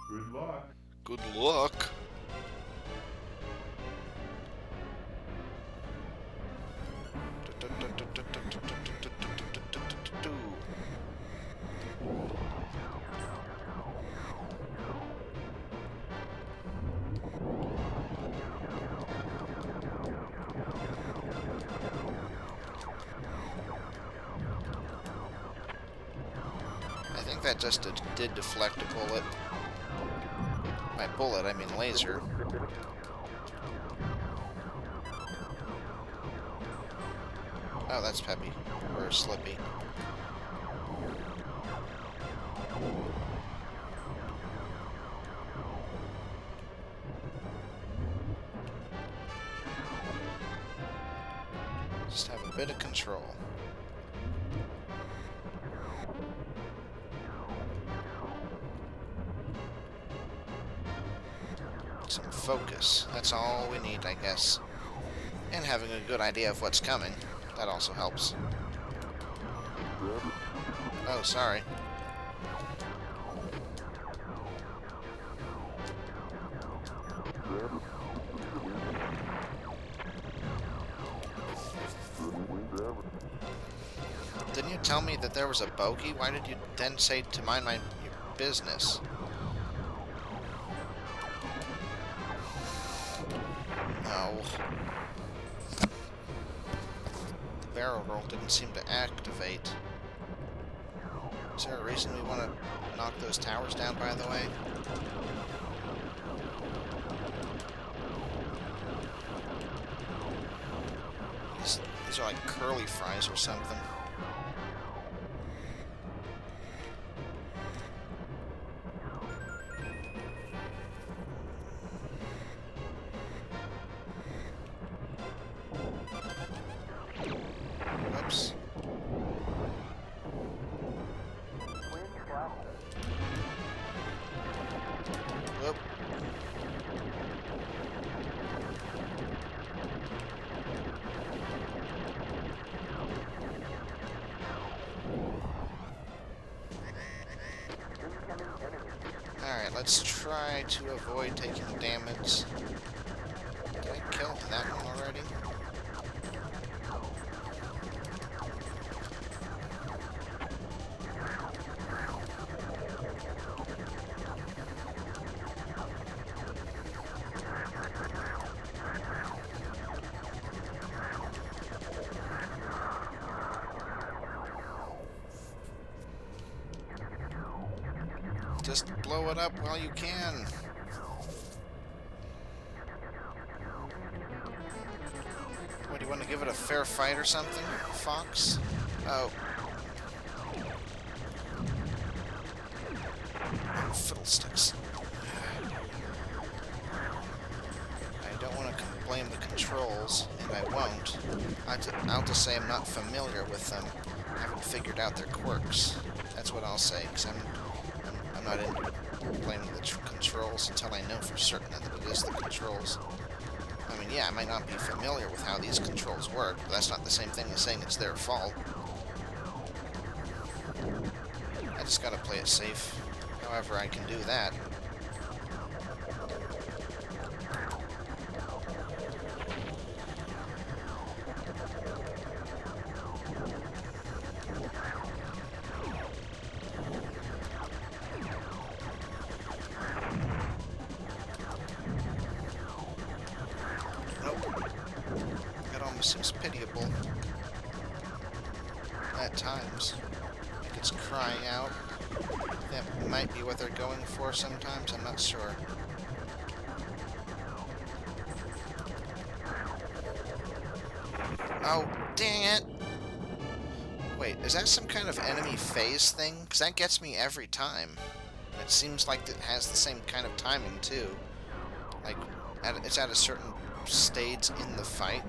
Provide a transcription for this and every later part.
Good luck. Good luck. I think that just did deflect a bullet. By bullet, I mean laser. Oh, that's Peppy. Or Slippy. Just have a bit of control. Some focus. That's all we need, I guess. And having a good idea of what's coming. That also helps. Oh, sorry. Didn't you tell me that there was a bogey? Why did you then say to mind my business? No. The barrel roll didn't seem to activate. Is there a reason we want to knock those towers down, by the way? These are like curly fries or something. Whoops. Whoop. Alright, let's try to avoid taking damage. Did I kill that one already? Just blow it up while you can. What, do you want to give it a fair fight or something, Fox? Oh. Oh, fiddlesticks. I don't want to blame the controls, and I won't. I'll just say I'm not familiar with them. I haven't figured out their quirks. That's what I'll say, because I'm not into blaming the controls until I know for certain that it is the controls. I mean, yeah, I might not be familiar with how these controls work, but that's not the same thing as saying it's their fault. I just gotta play it safe, however I can do that. Seems pitiable at times. Like it's crying out. That might be what they're going for sometimes, I'm not sure. Oh, dang it! Wait, is that some kind of enemy phase thing? Because that gets me every time. It seems like it has the same kind of timing, too. Like, it's at a certain stage in the fight.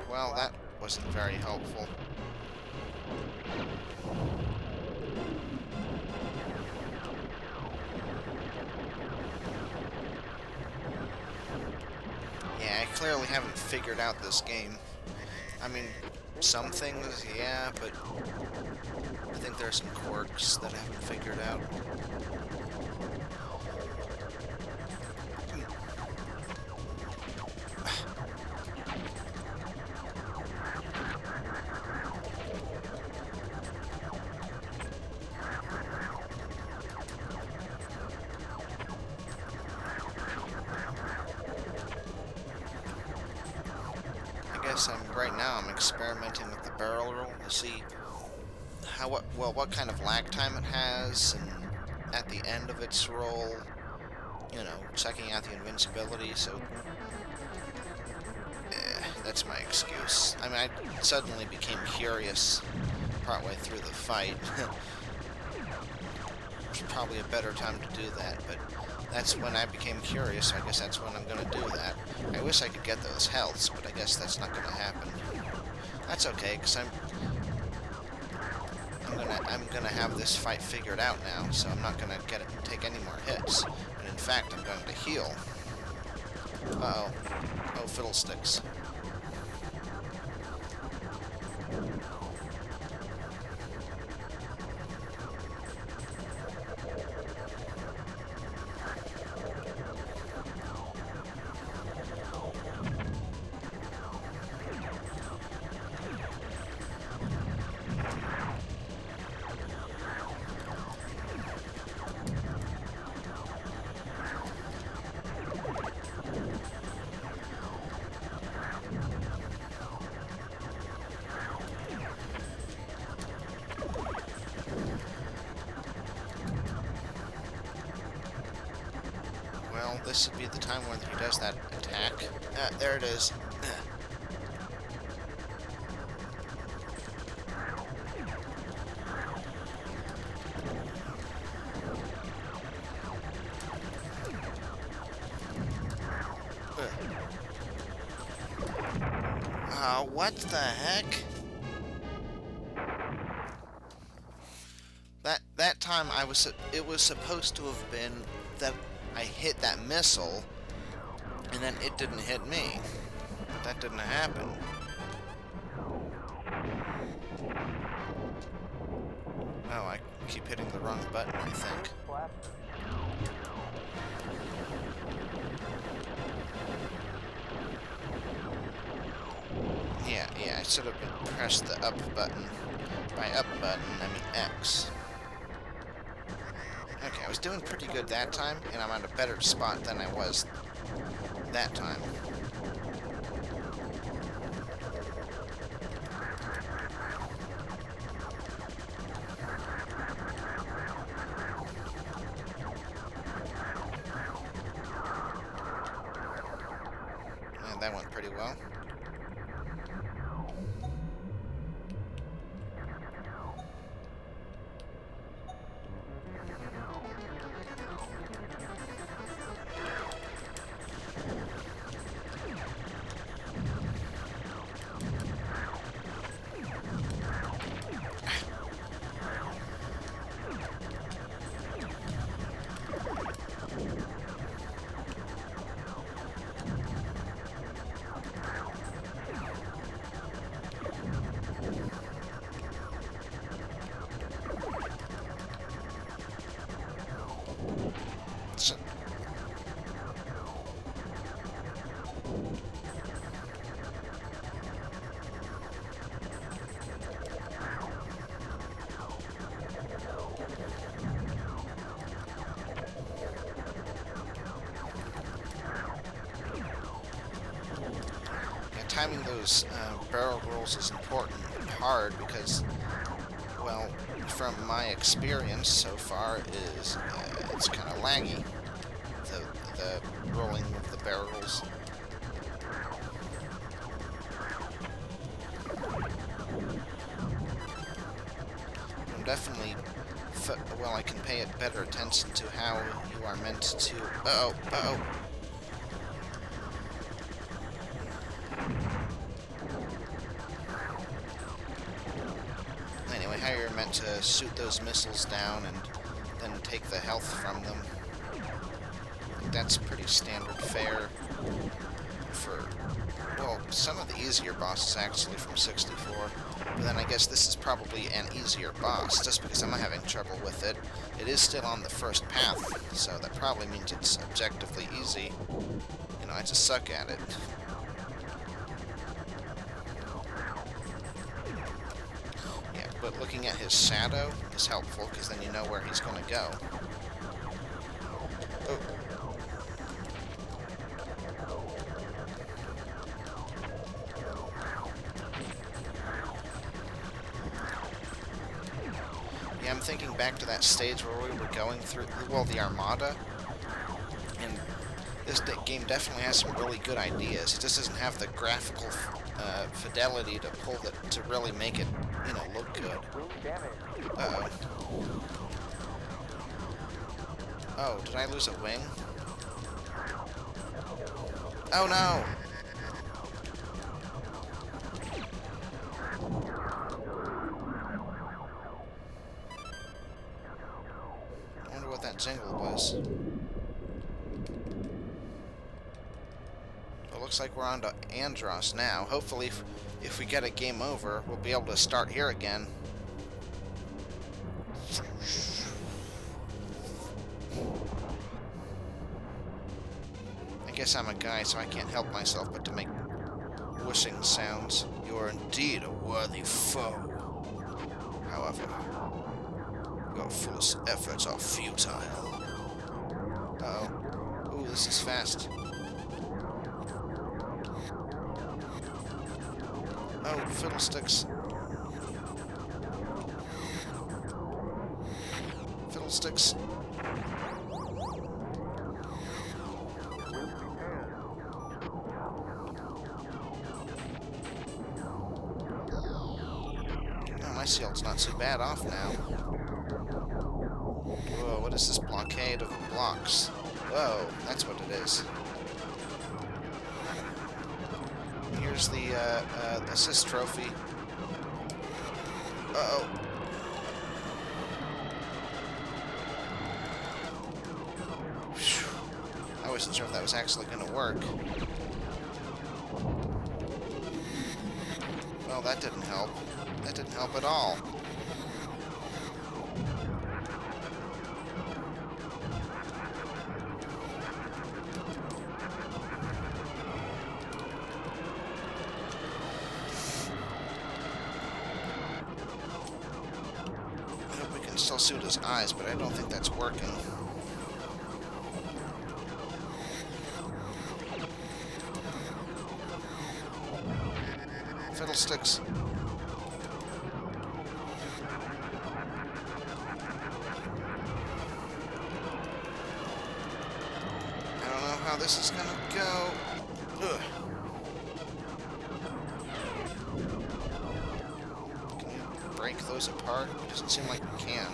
Well, that wasn't very helpful. Yeah, I clearly haven't figured out this game. I mean, some things, yeah, but I think there are some quirks that I haven't figured out. Right now I'm experimenting with the barrel roll to see what kind of lag time it has, and at the end of its roll, you know, checking out the invincibility. So that's my excuse. I mean, I suddenly became curious partway through the fight. It's probably a better time to do that, but that's when I became curious, so I guess that's when I'm going to do that. I wish I could get those healths, but I guess that's not going to happen. That's okay, because I'm gonna have this fight figured out now, so I'm not gonna take any more hits. And in fact, I'm going to heal. Uh-oh. Oh, fiddlesticks. Well, this would be the time when he does that attack. There it is. What the heck? That time it was supposed to have been that I hit that missile, and then it didn't hit me. But that didn't happen. Oh, I keep hitting the wrong button, I think. Yeah, I should have pressed the up button. By up button, I mean X. Okay, I was doing pretty good that time, and I'm at a better spot than I was that time. And that went pretty well. Timing those barrel rolls is important and hard because, well, from my experience so far, is it's kind of laggy, the rolling of the barrels. I'm definitely, well, I can pay it better attention to how you are meant to. Uh-oh. Anyway, how you're meant to shoot those missiles down and then take the health from them. I think that's pretty standard fare for, well, well, some of the easier bosses actually from 64. But then I guess this is probably an easier boss, just because I'm having trouble with it. It is still on the first path, so that probably means it's objectively easy. You know, I just suck at it. Yeah, but looking at his shadow is helpful, because then you know where he's going to go. Oh. Yeah, I'm thinking back to that stage where we were going through, well, the Armada, and this game definitely has some really good ideas. It just doesn't have the graphical fidelity to to really make it, you know, look good. Uh-oh. Oh, did I lose a wing? Oh no! I wonder what that jingle was. Well, looks like we're on to Andross now. Hopefully, if we get a game over, we'll be able to start here again. I guess I'm a guy, so I can't help myself but to make whooshing sounds. You're indeed a worthy foe. However, your foolish efforts are futile. Uh-oh. Ooh, this is fast. Oh, fiddlesticks. Fiddlesticks. Oh, my shield's not so bad off now. Whoa, what is this blockade of blocks? Whoa, that's what it is. Here's the assist trophy. Uh-oh. I wasn't sure if that was actually going to work. Well, that didn't help. That didn't help at all. Still suit his eyes, but I don't think that's working. Fiddlesticks. I don't know how this is gonna go. Ugh. Break those apart? It doesn't seem like we can.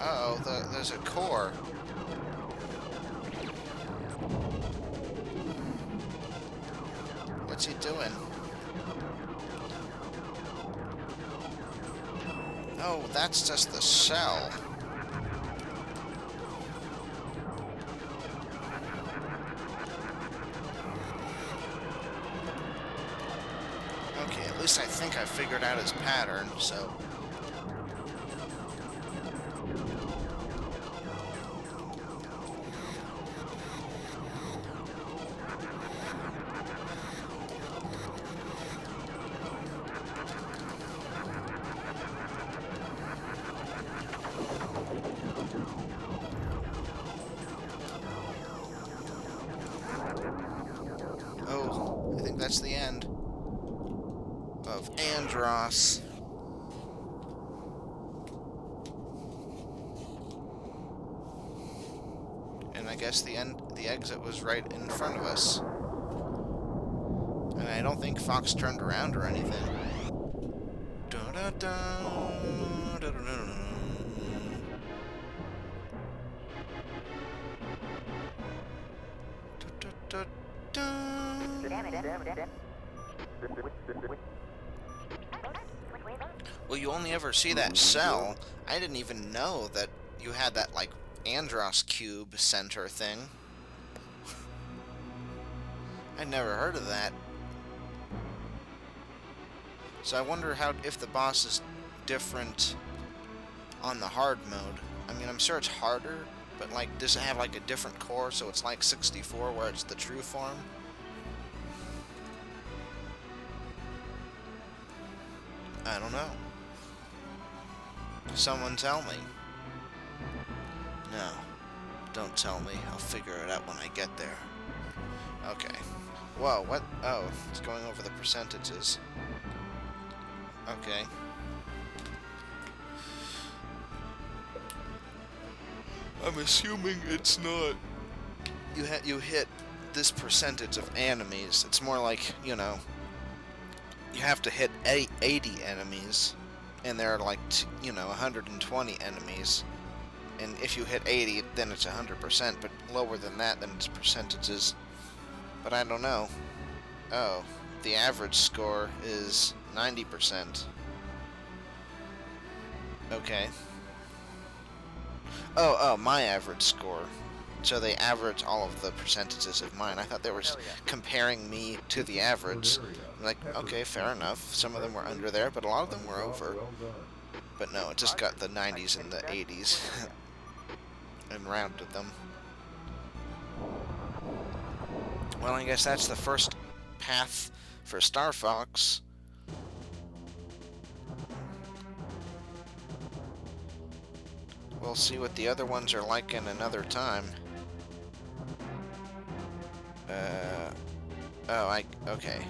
Uh-oh, there's a core. What's he doing? Oh, that's just the shell. Okay, at least I think I figured out his pattern, so... Oh, I think that's the end of Andross. And I guess the exit was right in front of us. And I don't think Fox turned around or anything. Da-da-da, da-da-da-da. Well, you only ever see that cell. I didn't even know that you had that, like, Andross cube center thing. I'd never heard of that. So I wonder if the boss is different on the hard mode. I mean, I'm sure it's harder, but, like, does it have, like, a different core, so it's like 64 where it's the true form? I don't know. Someone tell me. No. Don't tell me. I'll figure it out when I get there. Okay. Whoa, what? Oh, it's going over the percentages. Okay. I'm assuming it's not... You hit this percentage of enemies. It's more like, you know... You have to hit 80 enemies, and there are like, 120 enemies. And if you hit 80, then it's 100%, but lower than that, then it's percentages. But I don't know. Oh, the average score is 90%. Okay. Oh, my average score. So they average all of the percentages of mine. I thought they were comparing me to the average. I'm like, okay, fair enough. Some of them were under there, but a lot of them were over. But no, it just got the 90s and the 80s and rounded them. Well, I guess that's the first path for Star Fox. We'll see what the other ones are like in another time. Okay.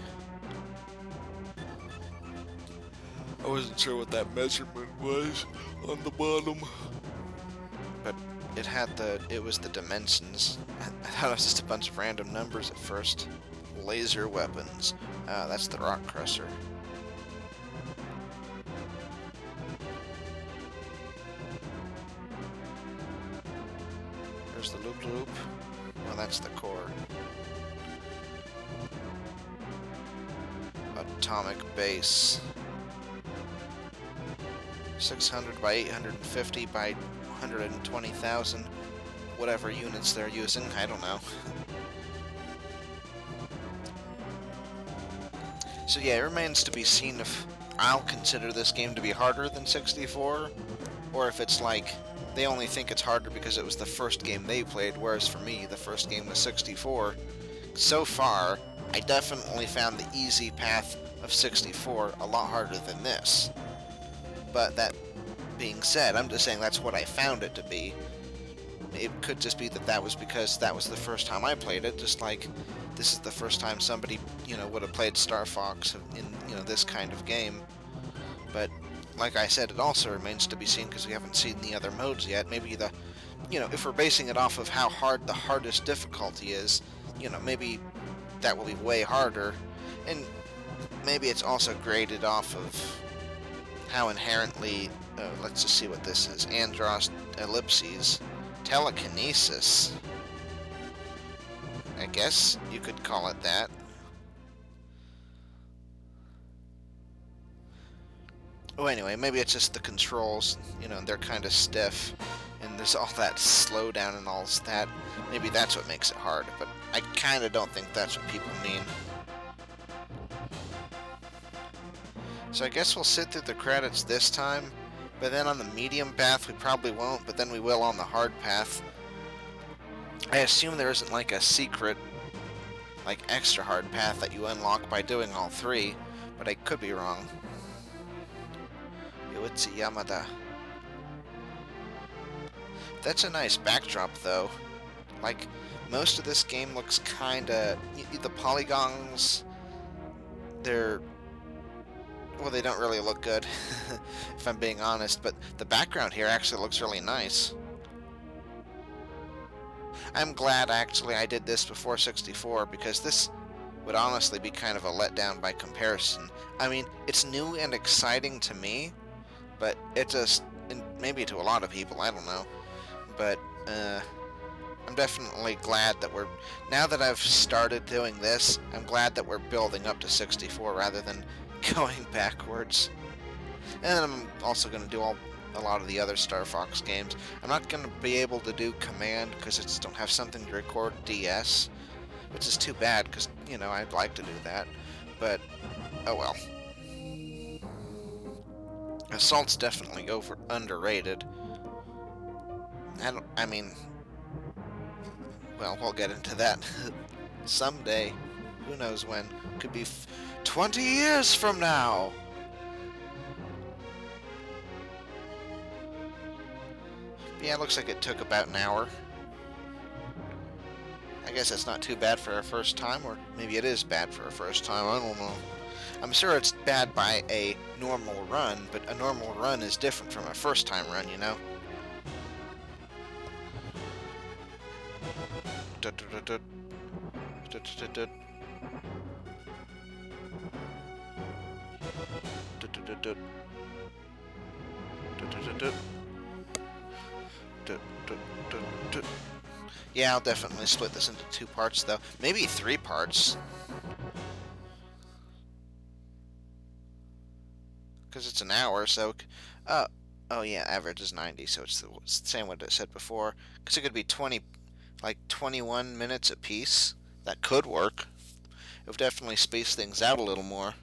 I wasn't sure what that measurement was on the bottom. But it was the dimensions. I thought it was just a bunch of random numbers at first. Laser weapons. That's the rock crusher. There's the loop-loop. Well, that's the core. Atomic base. 600 by 850 by 120,000. Whatever units they're using, I don't know. So yeah, it remains to be seen if I'll consider this game to be harder than 64, or if it's like they only think it's harder because it was the first game they played, whereas for me, the first game was 64. So far, I definitely found the easy path of 64 a lot harder than this. But that being said, I'm just saying that's what I found it to be. It could just be that that was because that was the first time I played it, just like this is the first time somebody, would have played Star Fox in, this kind of game. But like I said, it also remains to be seen because we haven't seen the other modes yet. Maybe if we're basing it off of how hard the hardest difficulty is, maybe that will be way harder. And maybe it's also graded off of how inherently, let's just see what this is. Andross ellipses. Telekinesis. I guess you could call it that. Oh, anyway, maybe it's just the controls, they're kind of stiff, and there's all that slowdown and all that. Maybe that's what makes it hard, but I kind of don't think that's what people mean. So I guess we'll sit through the credits this time, but then on the medium path we probably won't, but then we will on the hard path. I assume there isn't like a secret, like extra hard path that you unlock by doing all three, but I could be wrong. Yoichi Yamada. That's a nice backdrop though. Like, most of this game looks kinda... The polygons, well, they don't really look good, if I'm being honest, but the background here actually looks really nice. I'm glad, actually, I did this before 64, because this would honestly be kind of a letdown by comparison. I mean, it's new and exciting to me, but it just, and maybe to a lot of people, I don't know. But I'm definitely glad that now that I've started doing this, I'm glad that we're building up to 64 rather than going backwards. And I'm also going to do a lot of the other Star Fox games. I'm not going to be able to do Command because I just don't have something to record DS, which is too bad because, I'd like to do that. But, oh well. Assault's definitely underrated. I mean, well, we'll get into that someday. Who knows when? Could be 20 years from now. Yeah, it looks like it took about an hour. I guess it's not too bad for a first time, or maybe it is bad for a first time, I don't know. I'm sure it's bad by a normal run, but a normal run is different from a first time run, you know? Yeah, I'll definitely split this into 2 parts, though. Maybe 3 parts. Because it's an hour, so... oh yeah, average is 90, so it's the same what I said before. Because it could be 21 minutes apiece. That could work. It would definitely space things out a little more.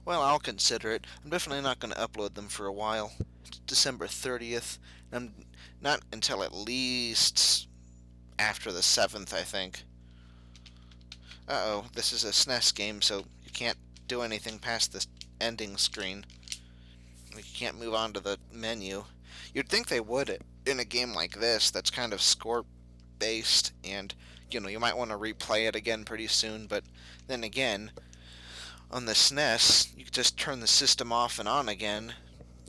Well, I'll consider it. I'm definitely not going to upload them for a while. It's December 30th. And not until at least after the 7th, I think. Uh-oh, this is a SNES game, so you can't do anything past the ending screen. You can't move on to the menu. You'd think they would in a game like this that's kind of score-based, and, you might want to replay it again pretty soon, but then again, on the SNES, you could just turn the system off and on again,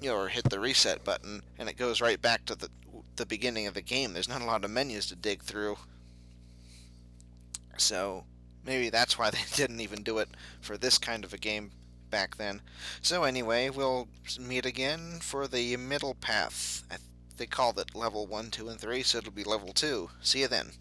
or hit the reset button, and it goes right back to the beginning of the game. There's not a lot of menus to dig through. So, maybe that's why they didn't even do it for this kind of a game back then. So anyway, we'll meet again for the middle path. They called it level 1, 2, and 3, so it'll be level 2. See you then.